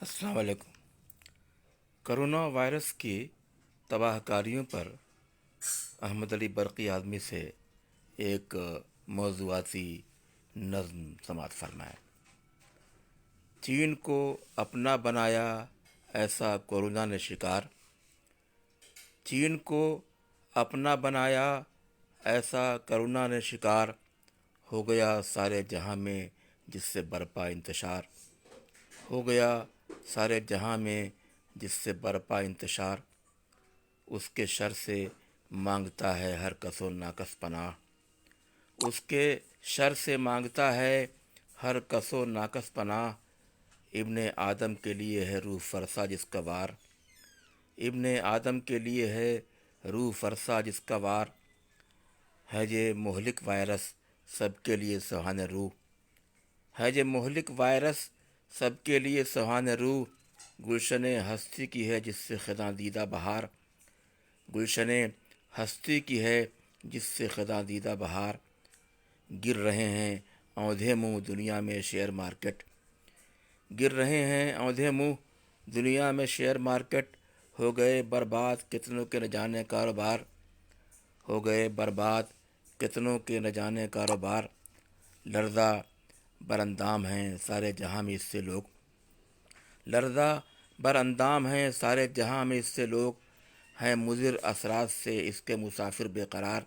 السلام علیکم۔ Corona virus کی تباہ کاریوں پر احمد علی برقی آدمی سے ایک موضوعاتی نظم سماعت فرمائے۔ چین کو اپنا بنایا ایسا کورونا نے شکار، چین کو اپنا بنایا ایسا کرونا نے شکار، ہو گیا سارے جہاں میں جس سے برپا انتشار، ہو گیا سارے جہاں میں جس سے برپا انتشار، اس کے شر سے مانگتا ہے ہر کس و ناکس پناہ، اس کے شر سے مانگتا ہے ہر کس و ناکس پناہ، ابن آدم کے لیے ہے روح فرسا جس کا وار، ابن آدم کے لیے ہے روح فرسا جس کا وار، ہے یہ مہلک وائرس سب کے لیے سہان روح، ہے یہ مہلک وائرس سب کے لیے سہان روح، گلشن ہستی کی ہے جس سے خزاں دیدہ بہار، گلشن ہستی کی ہے جس سے خزاں دیدہ بہار، گر رہے ہیں اوندھے منہ دنیا میں شیئر مارکیٹ، گر رہے ہیں اوندھے منہ دنیا میں شیئر مارکیٹ، ہو گئے برباد کتنوں کے نہ جانے کاروبار، ہو گئے برباد کتنوں کے نہ جانے کاروبار، لرزہ بر اندام ہیں سارے جہاں میں اس سے لوگ، لرزہ بر اندام ہیں سارے جہاں میں اس سے لوگ، ہیں مضر اثرات سے اس کے مسافر بے قرار،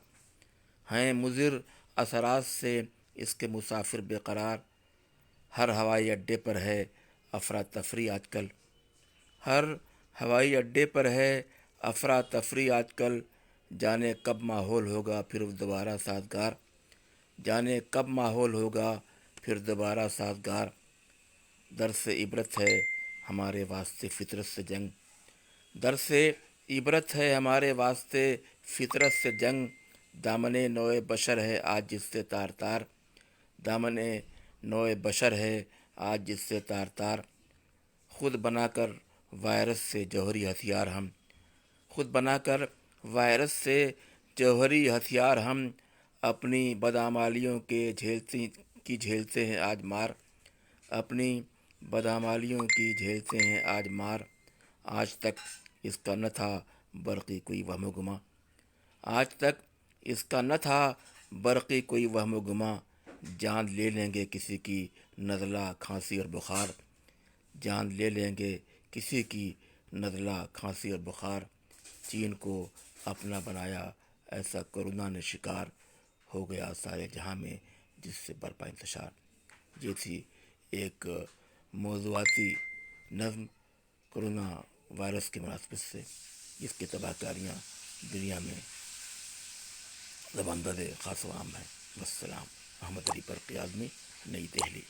ہیں مضر اثرات سے اس کے مسافر بے قرار، ہر ہوائی اڈے پر ہے افراتفری آج کل، ہر ہوائی اڈے پر ہے افراتفری آج کل، جانے کب ماحول ہوگا پھر دوبارہ سازگار، جانے کب ماحول ہوگا پھر دوبارہ سازگار، درس عبرت ہے ہمارے واسطے فطرت سے جنگ، درس عبرت ہے ہمارے واسطے فطرت سے جنگ، دامن نوع بشر ہے آج جس سے تار تار، دامن نوع بشر ہے آج جس سے تار تار، خود بنا کر وائرس سے جوہری ہتھیار ہم، خود بنا کر وائرس سے جوہری ہتھیار ہم، اپنی بدعمالیوں کے جھیلتے ہیں آج مار، اپنی بدعمالیوں کی جھیلتے ہیں آج مار، آج تک اس کا نہ تھا برقی کوئی وہم و گما، آج تک اس کا نہ تھا برقی کوئی وہم و گما، جان لے لیں گے کسی کی نزلہ کھانسی اور بخار، جان لے لیں گے کسی کی نزلہ کھانسی اور بخار، چین کو اپنا بنایا ایسا کرونا نے شکار، ہو گیا سارے جہاں میں جس سے برپا انتشار۔ یہ تھی ایک موضوعاتی نظم کرونا وائرس کی مناسبت سے، جس کی تباہ کاریاں دنیا میں زبان خاص و عام ہیں۔ والسلام۔ احمد علی برقی آدمی، نئی دہلی۔